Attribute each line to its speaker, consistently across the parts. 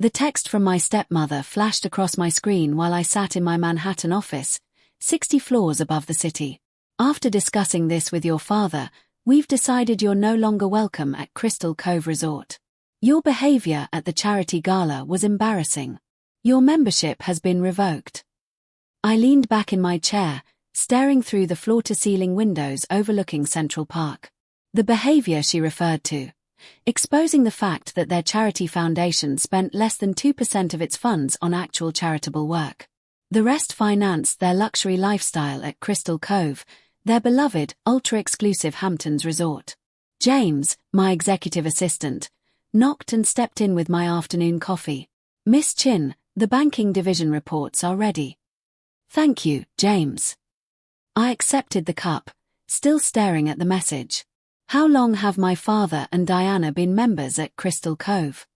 Speaker 1: The text from my stepmother flashed across my screen while I sat in my Manhattan office, 60 floors above the city. After discussing this with your father, we've decided you're no longer welcome at Crystal Cove Resort. Your behavior at the charity gala was embarrassing. Your membership has been revoked. I leaned back in my chair, staring through the floor-to-ceiling windows overlooking Central Park. The behavior she referred to, exposing the fact that their charity foundation spent less than 2% of its funds on actual charitable work. The rest financed their luxury lifestyle at Crystal Cove, their beloved, ultra-exclusive Hamptons resort. James, my executive assistant, knocked and stepped in with my afternoon coffee. Miss Chin, the banking division reports are ready. Thank you, James. I accepted the cup, still staring at the message. How long have my father and Diana been members at Crystal Cove?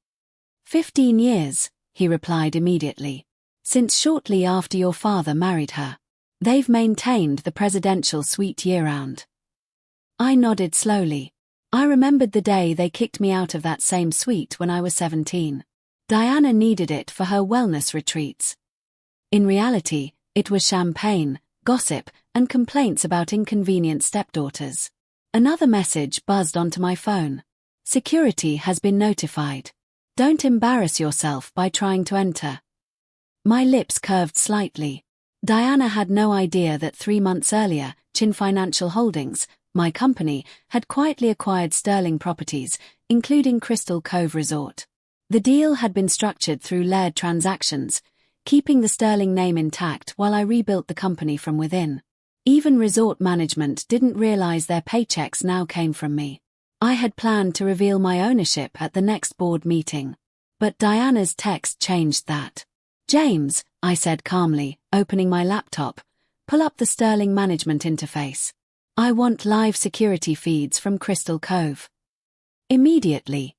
Speaker 1: 15 years, he replied immediately. Since shortly after your father married her. They've maintained the presidential suite year-round. I nodded slowly. I remembered the day they kicked me out of that same suite when I was 17. Diana needed it for her wellness retreats. In reality, it was champagne, gossip, and complaints about inconvenient stepdaughters. Another message buzzed onto my phone. Security has been notified. Don't embarrass yourself by trying to enter. My lips curved slightly. Diana had no idea that 3 months earlier, Chin Financial Holdings, my company, had quietly acquired Sterling properties, including Crystal Cove Resort. The deal had been structured through layered transactions, keeping the Sterling name intact while I rebuilt the company from within. Even resort management didn't realize their paychecks now came from me. I had planned to reveal my ownership at the next board meeting. But Diana's text changed that. James, I said calmly, opening my laptop, pull up the Sterling management interface. I want live security feeds from Crystal Cove. Immediately.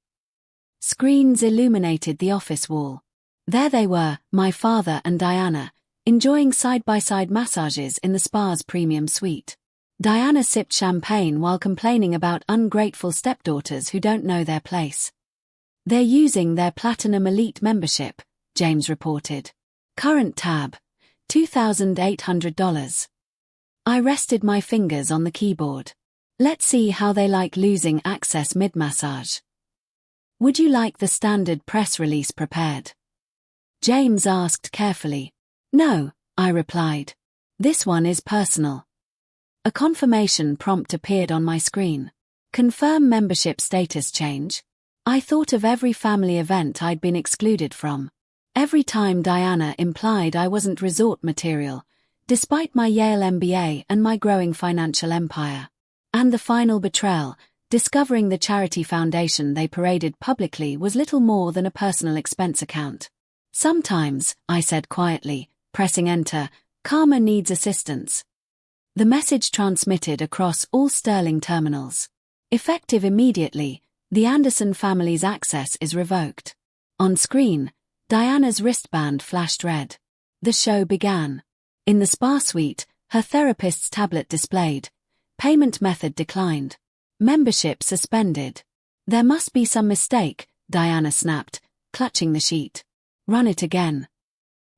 Speaker 1: Screens illuminated the office wall. There they were, my father and Diana, enjoying side-by-side massages in the spa's premium suite. Diana sipped champagne while complaining about ungrateful stepdaughters who don't know their place. They're using their Platinum Elite membership, James reported. Current tab, $2,800. I rested my fingers on the keyboard. Let's see how they like losing access mid-massage. Would you like the standard press release prepared? James asked carefully. No, I replied. This one is personal. A confirmation prompt appeared on my screen. Confirm membership status change. I thought of every family event I'd been excluded from. Every time Diana implied I wasn't resort material, despite my Yale MBA and my growing financial empire. And the final betrayal, discovering the charity foundation they paraded publicly was little more than a personal expense account. Sometimes, I said quietly, pressing enter, Karma needs assistance. The message transmitted across all Sterling terminals. Effective immediately, the Anderson family's access is revoked. On screen, Diana's wristband flashed red. The show began. In the spa suite, her therapist's tablet displayed. Payment method declined. Membership suspended. There must be some mistake, Diana snapped, clutching the sheet. Run it again.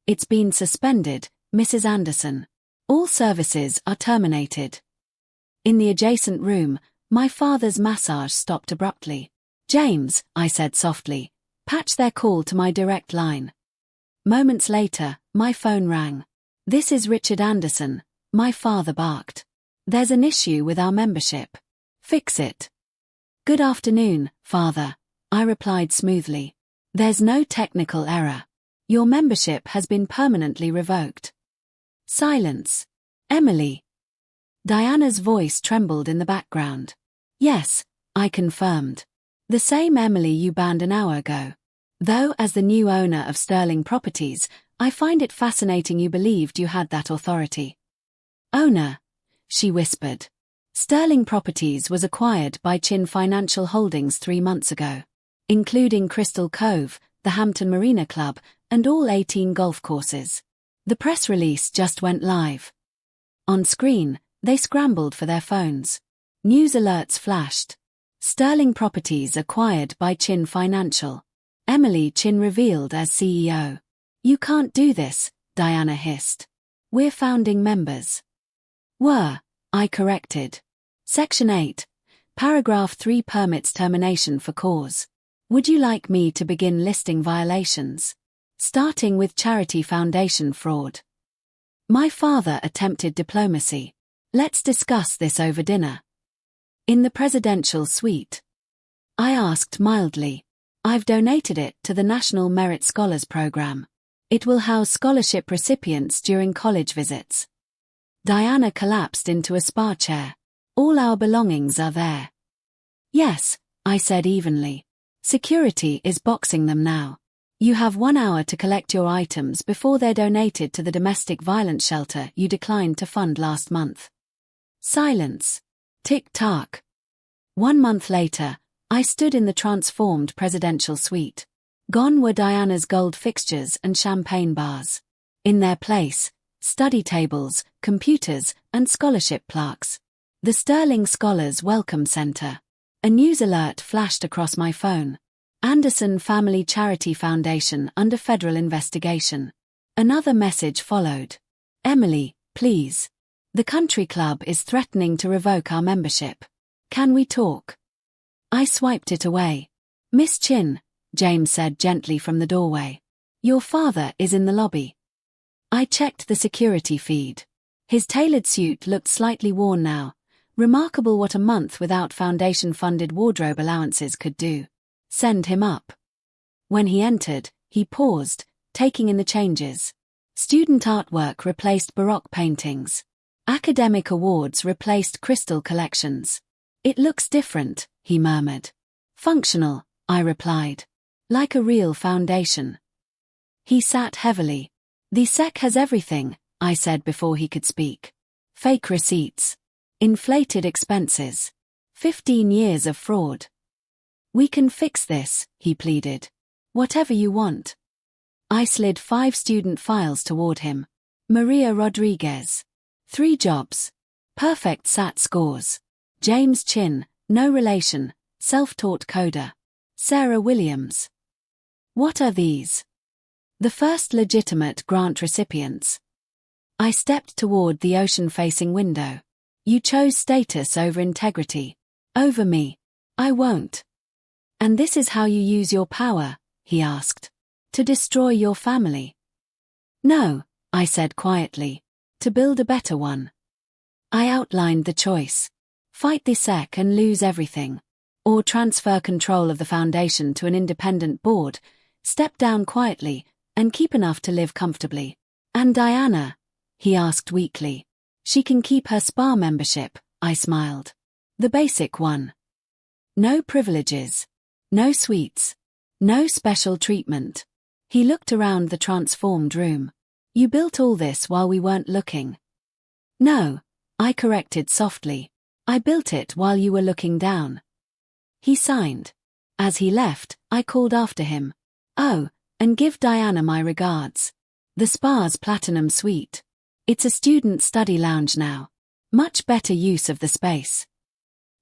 Speaker 1: It's been suspended, Mrs. Anderson. All services are terminated. In the adjacent room, my father's massage stopped abruptly. James, I said softly, patch their call to my direct line. Moments later, my phone rang. This is Richard Anderson, my father barked. There's an issue with our membership. Fix it. Good afternoon, father, I replied smoothly. There's no technical error. Your membership has been permanently revoked. Silence. Emily. Diana's voice trembled in the background. Yes, I confirmed. The same Emily you banned an hour ago. Though as the new owner of Sterling Properties, I find it fascinating you believed you had that authority. Owner, she whispered. Sterling Properties was acquired by Chin Financial Holdings 3 months ago, including Crystal Cove, the Hampton Marina Club, and all 18 golf courses. The press release just went live. On screen, they scrambled for their phones. News alerts flashed. Sterling Properties acquired by Chin Financial. Emily Chin revealed as CEO. You can't do this, Diana hissed. We're founding members. Were, I corrected. Section 8, Paragraph 3 permits termination for cause. Would you like me to begin listing violations? Starting with charity foundation fraud. My father attempted diplomacy. Let's discuss this over dinner. In the presidential suite. I asked mildly. I've donated it to the National Merit Scholars Program. It will house scholarship recipients during college visits. Diana collapsed into a spa chair. All our belongings are there. Yes, I said evenly. Security is boxing them now. You have 1 hour to collect your items before they're donated to the domestic violence shelter you declined to fund last month. Silence. Tick-tock. 1 month later, I stood in the transformed presidential suite. Gone were Diana's gold fixtures and champagne bars. In their place, study tables, computers, and scholarship plaques. The Sterling Scholars Welcome Center. A news alert flashed across my phone. Anderson Family Charity Foundation under federal investigation. Another message followed. Emily, please. The country club is threatening to revoke our membership. Can we talk? I swiped it away. Miss Chin, James said gently from the doorway. Your father is in the lobby. I checked the security feed. His tailored suit looked slightly worn now. Remarkable what a month without foundation-funded wardrobe allowances could do. Send him up. When he entered, he paused, taking in the changes. Student artwork replaced Baroque paintings. Academic awards replaced crystal collections. It looks different, he murmured. Functional, I replied. Like a real foundation. He sat heavily. The SEC has everything, I said before he could speak. Fake receipts. Inflated expenses. 15 years of fraud. We can fix this, he pleaded. Whatever you want. I slid 5 student files toward him. Maria Rodriguez. 3 jobs. Perfect SAT scores. James Chin, no relation, self-taught coder. Sarah Williams. What are these? The first legitimate grant recipients. I stepped toward the ocean-facing window. You chose status over integrity. Over me. I won't. And this is how you use your power, he asked. To destroy your family. No, I said quietly. To build a better one. I outlined the choice. Fight the SEC and lose everything. Or transfer control of the foundation to an independent board, step down quietly, and keep enough to live comfortably. And Diana? He asked weakly. She can keep her spa membership, I smiled. The basic one. No privileges. No suites. No special treatment. He looked around the transformed room. You built all this while we weren't looking. No, I corrected softly. I built it while you were looking down. He signed. As he left, I called after him. Oh, and give Diana my regards. The spa's platinum suite. It's a student study lounge now. Much better use of the space.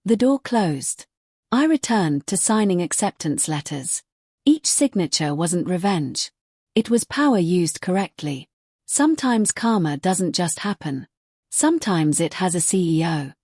Speaker 1: The door closed. I returned to signing acceptance letters. Each signature wasn't revenge. It was power used correctly. Sometimes karma doesn't just happen. Sometimes it has a CEO.